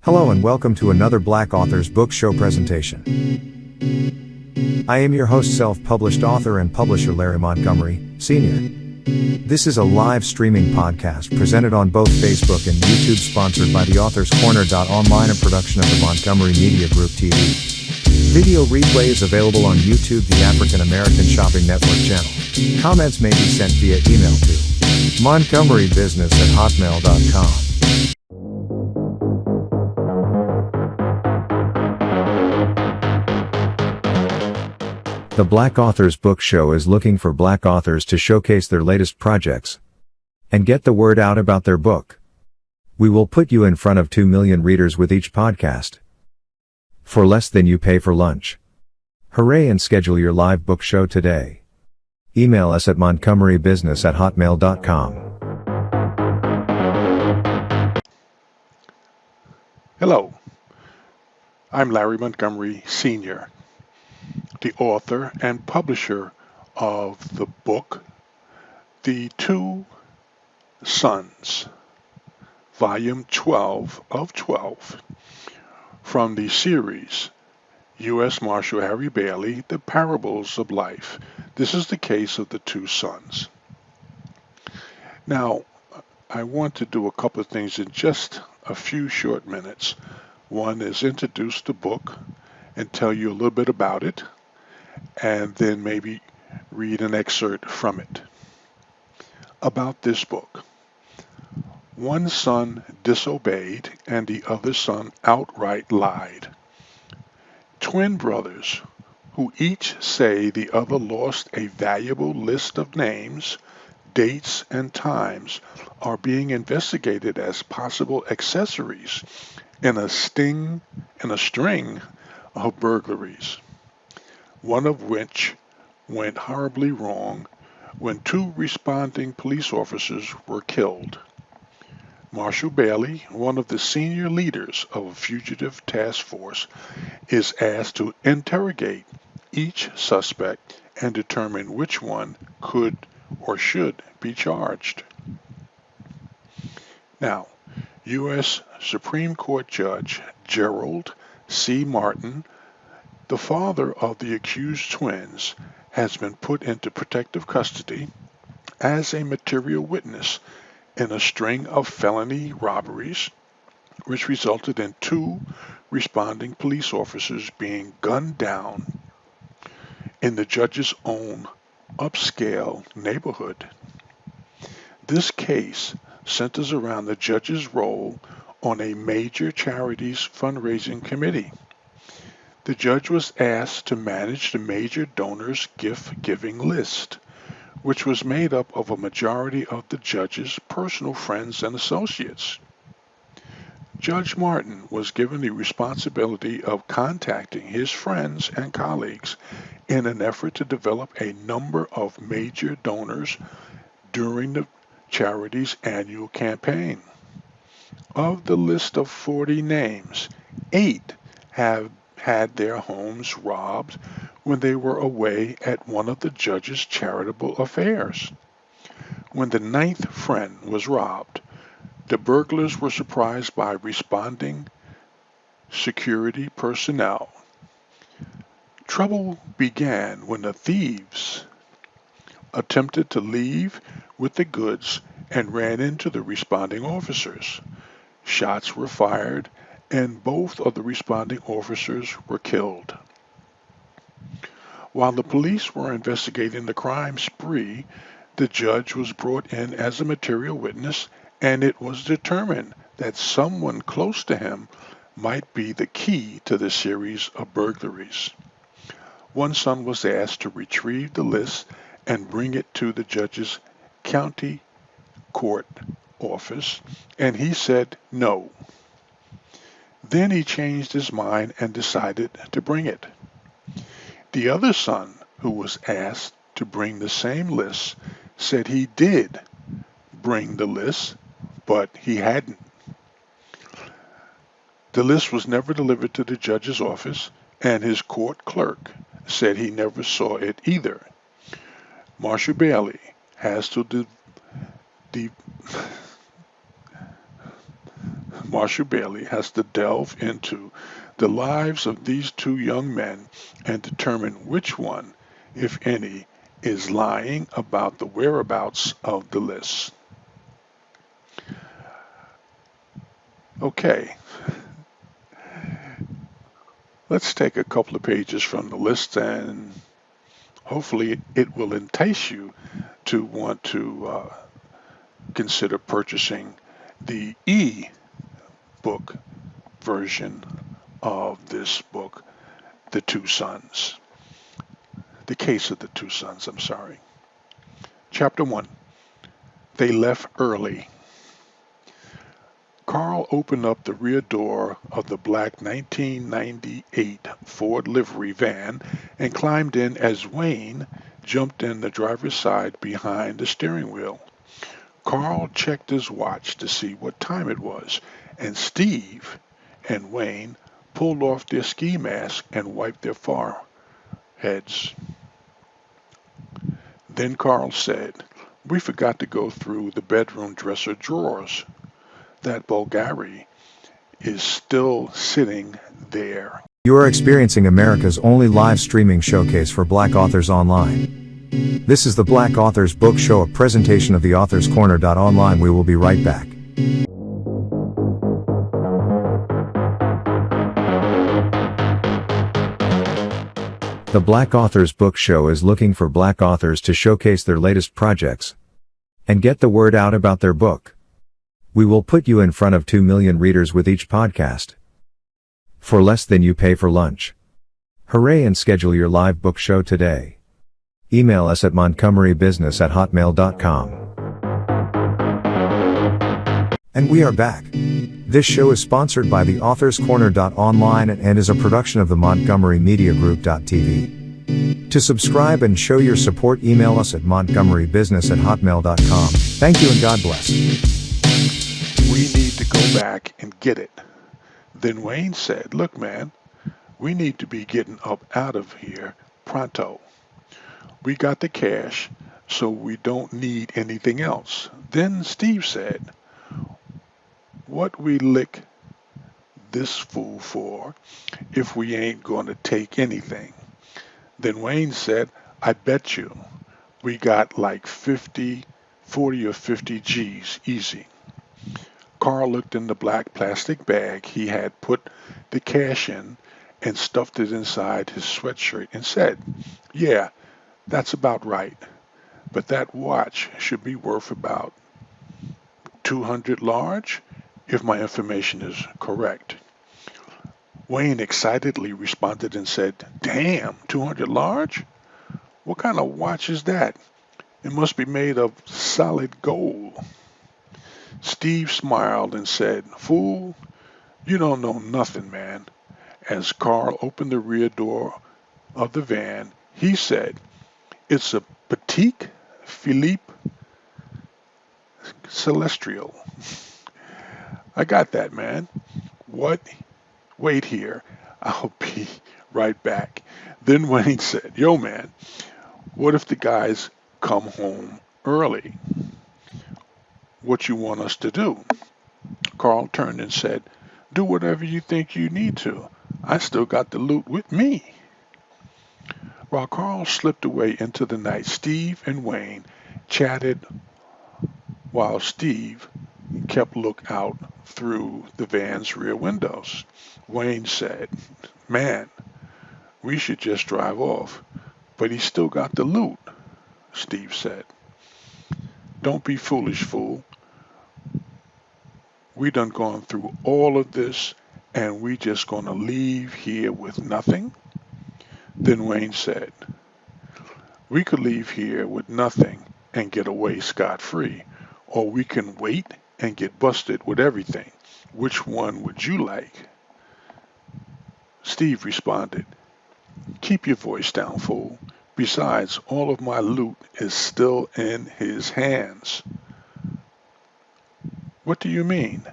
Hello and welcome to another Black Authors Book Show presentation. I am your host, self-published author and publisher Larry Montgomery, Sr. This is a live streaming podcast presented on both Facebook and YouTube, sponsored by the Authors Corner. Online, a production of the Montgomery Media Group TV. Video replay is available on YouTube, the African American Shopping Network channel. Comments may be sent via email to montgomerybusiness@hotmail.com. The Black Authors Book Show is looking for Black authors to showcase their latest projects and get the word out about their book. We will put you in front of 2 million readers with each podcast for less than you pay for lunch. Hooray, and schedule your live book show today. Email us at montgomerybusiness@hotmail.com. Hello, I'm Larry Montgomery, Sr., the author and publisher of the book, The Two Sons, Volume 12 of 12, from the series U.S. Marshal Harry Bailey, The Parables of Life. This is the case of the two sons. Now, I want to do a couple of things in just a few short minutes. One is introduce the book and tell you a little bit about it, and then maybe read an excerpt from it. About this book. One son disobeyed and the other son outright lied. Twin brothers, who each say the other lost a valuable list of names, dates, and times, are being investigated as possible accessories in a string of burglaries, one of which went horribly wrong when 2 responding police officers were killed. Marshal Bailey, one of the senior leaders of a fugitive task force, is asked to interrogate each suspect and determine which one could or should be charged. Now, U.S. Supreme Court Judge Gerald C. Martin, the father of the accused twins, has been put into protective custody as a material witness in a string of felony robberies, which resulted in 2 responding police officers being gunned down in the judge's own upscale neighborhood. This case centers around the judge's role on a major charity's fundraising committee. The judge was asked to manage the major donors' gift-giving list, which was made up of a majority of the judge's personal friends and associates. Judge Martin was given the responsibility of contacting his friends and colleagues in an effort to develop a number of major donors during the charity's annual campaign. Of the list of 40 names, 8 have had their homes robbed when they were away at one of the judge's charitable affairs. When the 9th friend was robbed, the burglars were surprised by responding security personnel. Trouble began when the thieves attempted to leave with the goods and ran into the responding officers. Shots were fired and both of the responding officers were killed. While the police were investigating the crime spree, the judge was brought in as a material witness, and it was determined that someone close to him might be the key to the series of burglaries. One son was asked to retrieve the list and bring it to the judge's county court office, and he said no. Then he changed his mind and decided to bring it. The other son, who was asked to bring the same list, said he did bring the list, but he hadn't. The list was never delivered to the judge's office, and his court clerk said he never saw it either. Marshal Bailey has to Marshal Bailey has to delve into the lives of these two young men and determine which one, if any, is lying about the whereabouts of the list. Okay, let's take a couple of pages from the list and hopefully it will entice you to want to consider purchasing the e-book version of this book, The Two Sons. The Case of the Two Sons, I'm sorry. Chapter 1. They left early. Carl opened up the rear door of the black 1998 Ford livery van and climbed in as Wayne jumped in the driver's side behind the steering wheel. Carl checked his watch to see what time it was, and Steve and Wayne pulled off their ski masks and wiped their foreheads. Then Carl said, "We forgot to go through the bedroom dresser drawers. That burglary is still sitting there." You are experiencing America's only live streaming showcase for Black authors online. This is the Black Authors Book Show, a presentation of the Authors Corner. Online. We will be right back. The Black Authors Book Show is looking for Black authors to showcase their latest projects and get the word out about their book. We will put you in front of 2 million readers with each podcast for less than you pay for lunch. Hooray, and schedule your live book show today. Email us at montgomerybusiness@hotmail.com. And we are back. This show is sponsored by the Authors Corner. Online and is a production of the Montgomery Media Group. TV. To subscribe and show your support, email us at montgomerybusiness@hotmail.com. Thank you and God bless. "We need to go back and get it." Then Wayne said, "Look, man, we need to be getting up out of here pronto. We got the cash, so we don't need anything else." Then Steve said, "What we lick this fool for if we ain't going to take anything?" Then Wayne said, "I bet you we got like 40 or 50 G's easy." Carl looked in the black plastic bag he had put the cash in and stuffed it inside his sweatshirt and said, "Yeah, that's about right. But that watch should be worth about 200 large, if my information is correct." Wayne excitedly responded and said, "Damn, 200 large? What kind of watch is that? It must be made of solid gold." Steve smiled and said, "Fool, you don't know nothing, man." As Carl opened the rear door of the van, he said, "It's a Patek Philippe Celestial." "I got that, man. What? Wait here. I'll be right back." Then Wayne said, "Yo, man, what if the guys come home early? What you want us to do?" Carl turned and said, "Do whatever you think you need to. I still got the loot with me." While Carl slipped away into the night, Steve and Wayne chatted while Steve kept look out through the van's rear windows. Wayne said, "Man, we should just drive off, but he still got the loot." Steve said, "Don't be foolish, fool. We done gone through all of this and we just gonna leave here with nothing?" Then Wayne said, "We could leave here with nothing and get away scot-free, or we can wait and get busted with everything. Which one would you like?" Steve responded, "Keep your voice down, fool. Besides, all of my loot is still in his hands." "What do you mean?"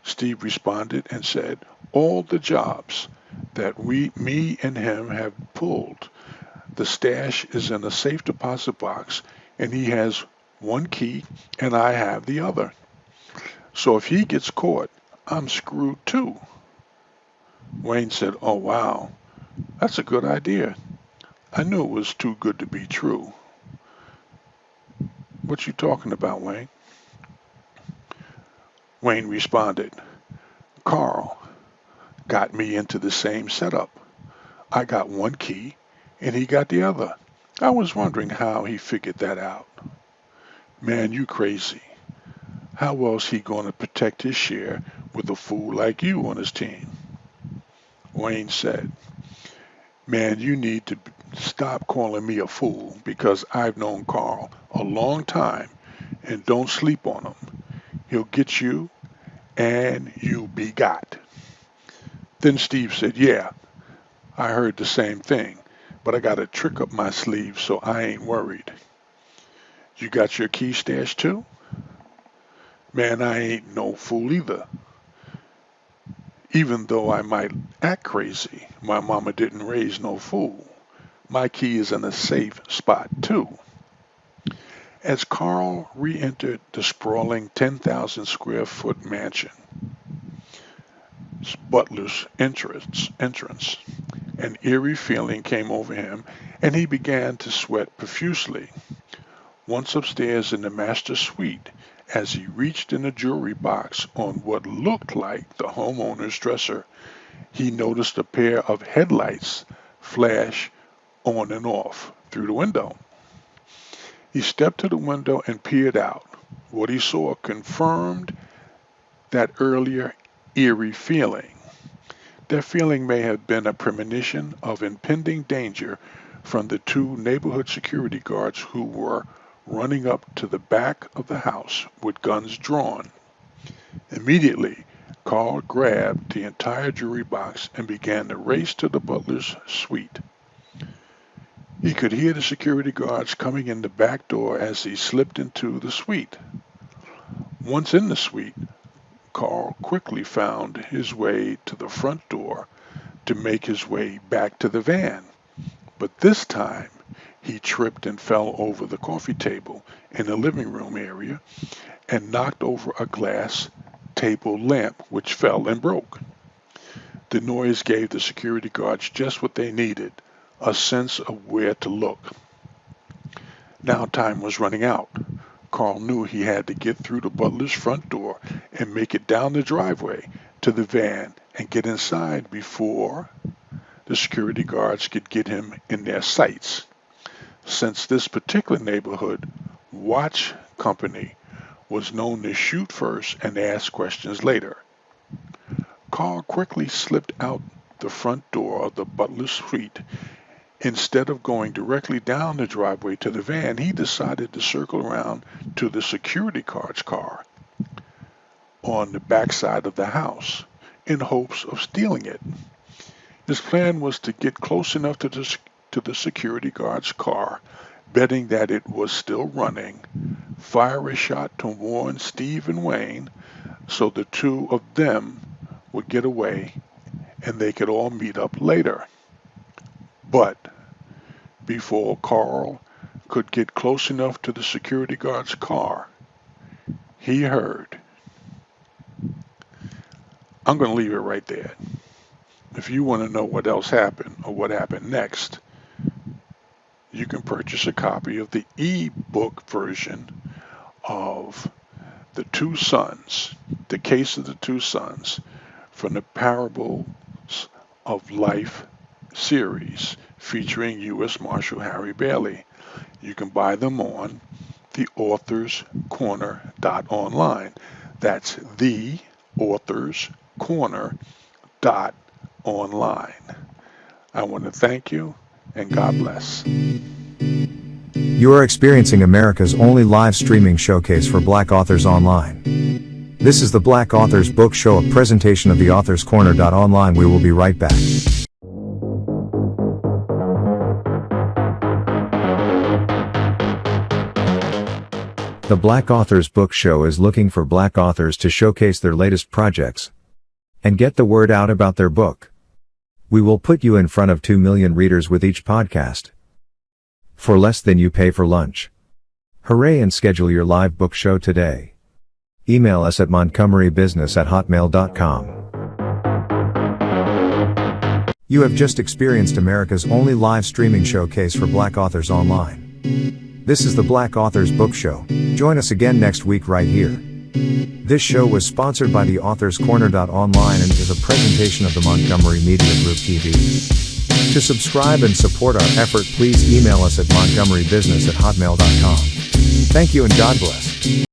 Steve responded and said, "All the jobs that me and him have pulled. The stash is in a safe deposit box, and he has one key and I have the other. So if he gets caught, I'm screwed too. Wayne said, "Oh wow, that's a good idea. I knew it was too good to be true." "What you talking about, Wayne?" Wayne responded, "Carl got me into the same setup. I got one key and he got the other. I was wondering how he figured that out." "Man, you crazy. How else he gonna protect his share with a fool like you on his team?" Wayne said, "Man, you need to stop calling me a fool because I've known Carl a long time and don't sleep on him. He'll get you and you be got." Then Steve said, "Yeah, I heard the same thing, but I got a trick up my sleeve so I ain't worried." "You got your key stash too?" "Man, I ain't no fool either. Even though I might act crazy, my mama didn't raise no fool. My key is in a safe spot too." As Carl re-entered the sprawling 10,000 square foot mansion, butler's entrance, an eerie feeling came over him and he began to sweat profusely. Once upstairs in the master suite, as he reached in a jewelry box on what looked like the homeowner's dresser, he noticed a pair of headlights flash on and off through the window. He stepped to the window and peered out. What he saw confirmed that earlier eerie feeling. That feeling may have been a premonition of impending danger from the two neighborhood security guards who were running up to the back of the house with guns drawn. Immediately, Carl grabbed the entire jewelry box and began to race to the butler's suite. He could hear the security guards coming in the back door as he slipped into the suite. Once in the suite, Carl quickly found his way to the front door to make his way back to the van. But this time, he tripped and fell over the coffee table in the living room area and knocked over a glass table lamp, which fell and broke. The noise gave the security guards just what they needed, a sense of where to look. Now time was running out. Carl knew he had to get through the butler's front door and make it down the driveway to the van and get inside before the security guards could get him in their sights. Since this particular neighborhood watch company was known to shoot first and ask questions later, Carl quickly slipped out the front door of the butler's suite. Instead of going directly down the driveway to the van, he decided to circle around to the security guard's car on the backside of the house in hopes of stealing it. His plan was to get close enough to the security guard's car, betting that it was still running, fire a shot to warn Steve and Wayne so the two of them would get away and they could all meet up later. But before Carl could get close enough to the security guard's car, he heard. I'm going to leave it right there. If you want to know what else happened or what happened next, you can purchase a copy of the e-book version of The Two Sons, The Case of the Two Sons, from the Parables of Life series featuring U.S. Marshal Harry Bailey. You can buy them on the authorscorner.online. That's the authorscorner.online. I want to thank you and God bless. You are experiencing America's only live streaming showcase for Black authors online. This is the Black Authors Book Show, a presentation of the authorscorner.online. We will be right back. The Black Authors Book Show is looking for Black authors to showcase their latest projects and get the word out about their book. We will put you in front of 2 million readers with each podcast for less than you pay for lunch. Hooray and schedule your live book show today. Email us at montgomerybusiness@hotmail.com. You have just experienced America's only live streaming showcase for Black authors online. This is the Black Authors Book Show. Join us again next week right here. This show was sponsored by the Authors Corner. Online and is a presentation of the Montgomery Media Group TV. To subscribe and support our effort, please email us at montgomerybusiness@hotmail.com. Thank you and God bless.